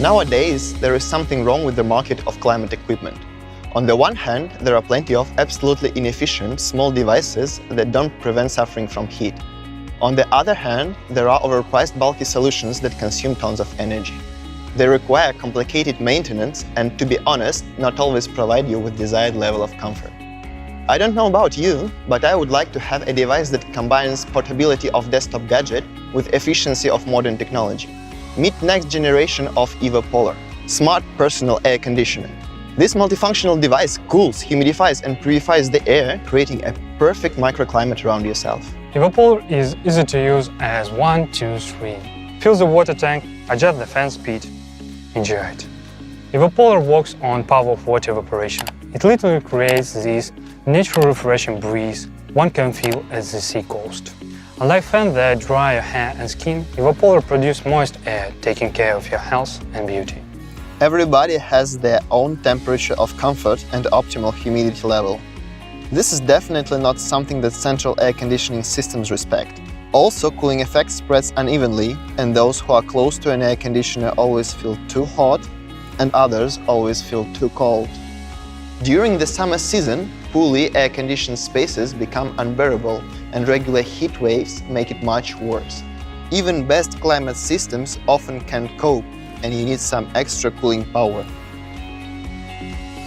Nowadays, there is something wrong with the market of climate equipment. On the one hand, there are plenty of absolutely inefficient small devices that don't prevent suffering from heat. On the other hand, there are overpriced bulky solutions that consume tons of energy. They require complicated maintenance and, to be honest, not always provide you with desired level of comfort. I don't know about you, but I would like to have a device that combines portability of desktop gadget with efficiency of modern technology. Meet next generation of EvoPolar, smart personal air conditioner. This multifunctional device cools, humidifies and purifies the air, creating a perfect microclimate around yourself. EvoPolar is easy to use as 1, 2, 3. Fill the water tank, adjust the fan speed, enjoy it. EvoPolar works on power of water evaporation. It literally creates this natural refreshing breeze one can feel at the sea coast. Unlike fans that dry your hair and skin, EvoPolar produces moist air, taking care of your health and beauty. Everybody has their own temperature of comfort and optimal humidity level. This is definitely not something that central air conditioning systems respect. Also, cooling effect spreads unevenly, and those who are close to an air conditioner always feel too hot, and others always feel too cold. During the summer season, poorly air-conditioned spaces become unbearable, and regular heat waves make it much worse. Even best climate systems often can't cope, and you need some extra cooling power.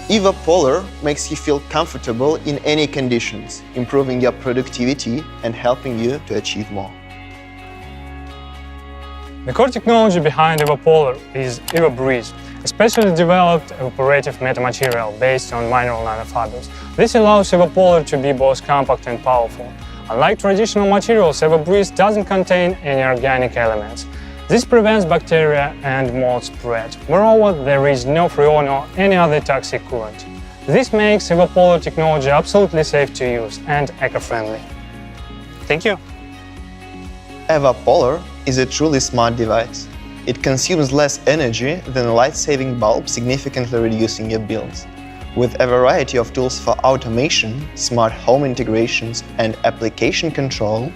EvoPolar makes you feel comfortable in any conditions, improving your productivity and helping you to achieve more. The core technology behind EvoPolar is EvoBreeze, a specially developed evaporative metamaterial based on mineral nanofibers. This allows EvoPolar to be both compact and powerful. Unlike traditional materials, EvoBreeze doesn't contain any organic elements. This prevents bacteria and mold spread. Moreover, there is no freon or any other toxic coolant. This makes EvoPolar technology absolutely safe to use and eco-friendly. Thank you. EvoPolar is a truly smart device. It consumes less energy than a light-saving bulb, significantly reducing your bills. With a variety of tools for automation, smart home integrations, and application control,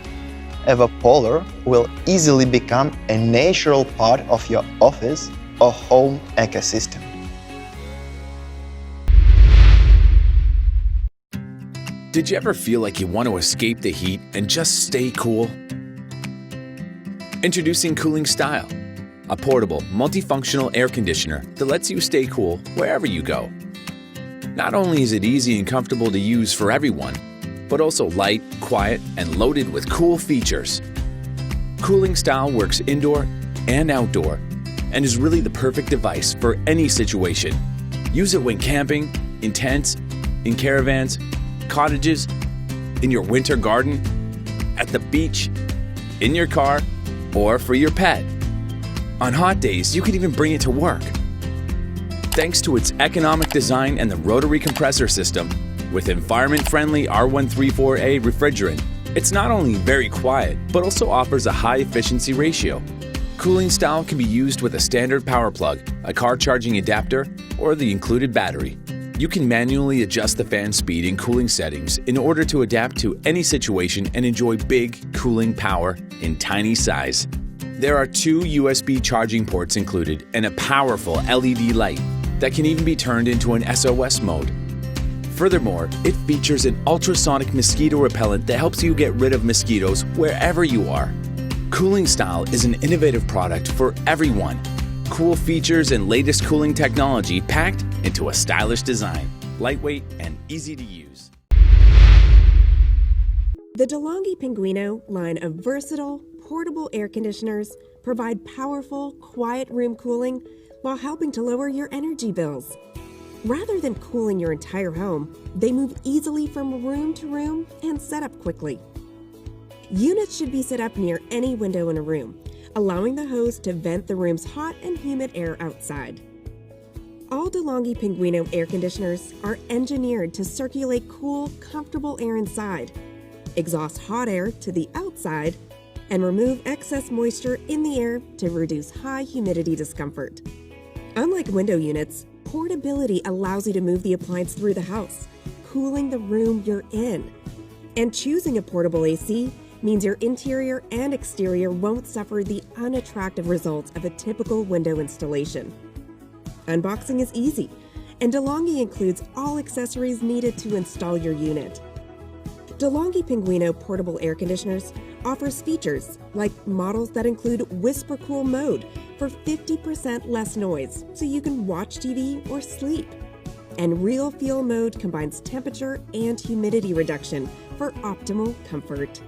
EvoPolar will easily become a natural part of your office or home ecosystem. Did you ever feel like you want to escape the heat and just stay cool? Introducing Cooling Style, a portable, multifunctional air conditioner that lets you stay cool wherever you go. Not only is it easy and comfortable to use for everyone, but also light, quiet, and loaded with cool features. Cooling Style works indoor and outdoor and is really the perfect device for any situation. Use it when camping, in tents, in caravans, cottages, in your winter garden, at the beach, in your car, or for your pet. On hot days, you can even bring it to work. Thanks to its economic design and the rotary compressor system, with environment-friendly R134A refrigerant, it's not only very quiet, but also offers a high efficiency ratio. Cooling Style can be used with a standard power plug, a car charging adapter, or the included battery. You can manually adjust the fan speed and cooling settings in order to adapt to any situation and enjoy big cooling power in tiny size. There are 2 USB charging ports included and a powerful LED light that can even be turned into an SOS mode. Furthermore, it features an ultrasonic mosquito repellent that helps you get rid of mosquitoes wherever you are. Cooling Style is an innovative product for everyone. Cool features and latest cooling technology packed into a stylish design, lightweight and easy to use. The Longhi Pinguino line of versatile, portable air conditioners provide powerful, quiet room cooling while helping to lower your energy bills. Rather than cooling your entire home, they move easily from room to room and set up quickly. Units should be set up near any window in a room, allowing the hose to vent the room's hot and humid air outside. All Longhi Pinguino air conditioners are engineered to circulate cool, comfortable air inside, exhaust hot air to the outside, and remove excess moisture in the air to reduce high humidity discomfort. Unlike window units, portability allows you to move the appliance through the house, cooling the room you're in. And choosing a portable AC means your interior and exterior won't suffer the unattractive results of a typical window installation. Unboxing is easy, and DeLonghi includes all accessories needed to install your unit. DeLonghi Pinguino portable air conditioners offers features like models that include Whisper Cool mode for 50% less noise so you can watch TV or sleep. And Real Feel mode combines temperature and humidity reduction for optimal comfort.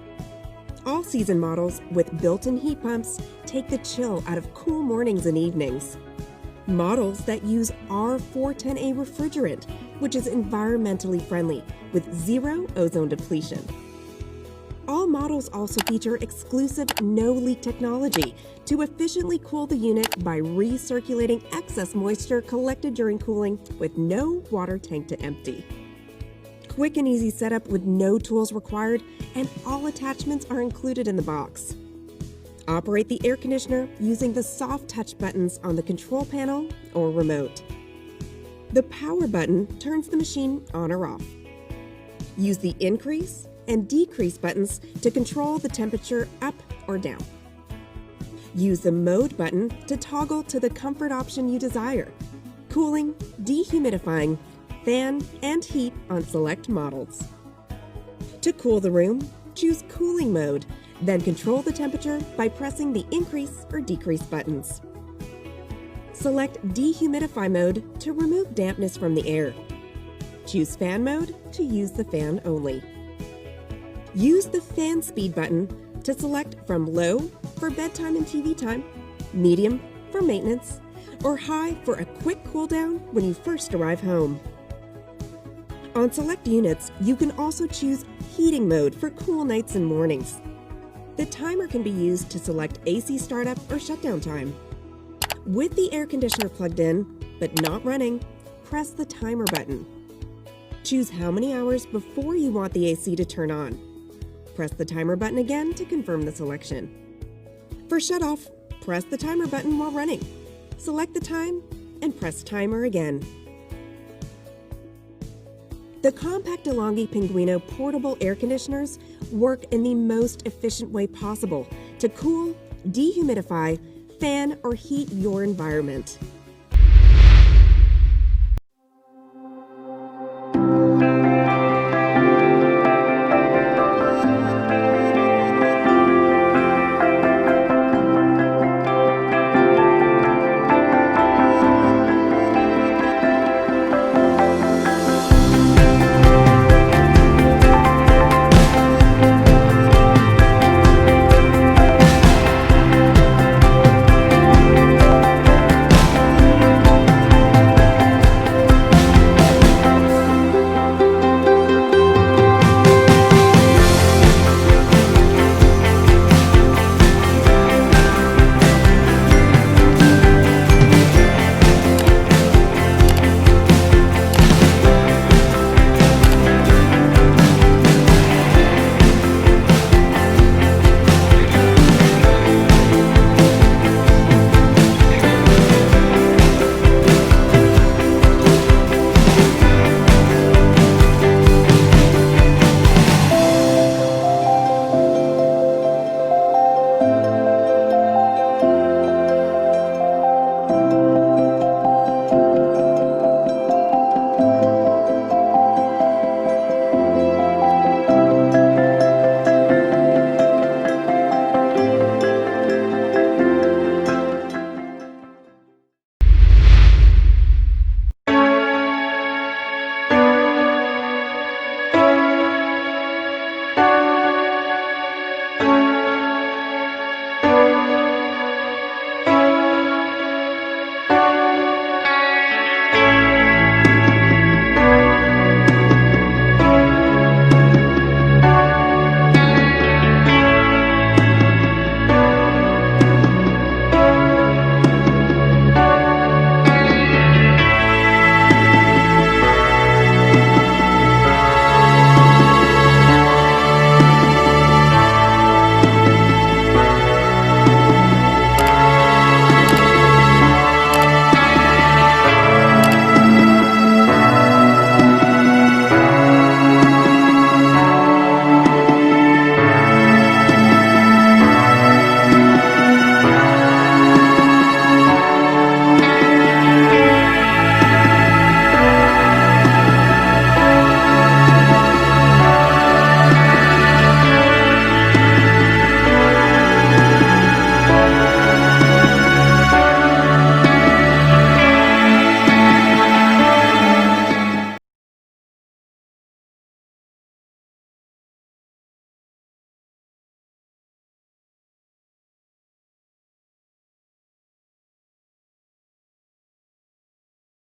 All-season models with built-in heat pumps take the chill out of cool mornings and evenings. Models that use R410A refrigerant, which is environmentally friendly with zero ozone depletion. All models also feature exclusive no-leak technology to efficiently cool the unit by recirculating excess moisture collected during cooling with no water tank to empty. Quick and easy setup with no tools required, and all attachments are included in the box. Operate the air conditioner using the soft touch buttons on the control panel or remote. The power button turns the machine on or off. Use the increase and decrease buttons to control the temperature up or down. Use the mode button to toggle to the comfort option you desire: cooling, dehumidifying, fan, and heat on select models. To cool the room, choose cooling mode, then control the temperature by pressing the increase or decrease buttons. Select dehumidify mode to remove dampness from the air. Choose fan mode to use the fan only. Use the fan speed button to select from low for bedtime and TV time, medium for maintenance, or high for a quick cool down when you first arrive home. On select units, you can also choose heating mode for cool nights and mornings. The timer can be used to select AC startup or shutdown time. With the air conditioner plugged in, but not running, press the timer button. Choose how many hours before you want the AC to turn on. Press the timer button again to confirm the selection. For shutoff, press the timer button while running. Select the time and press timer again. The compact DeLonghi Pinguino portable air conditioners work in the most efficient way possible to cool, dehumidify, fan, or heat your environment.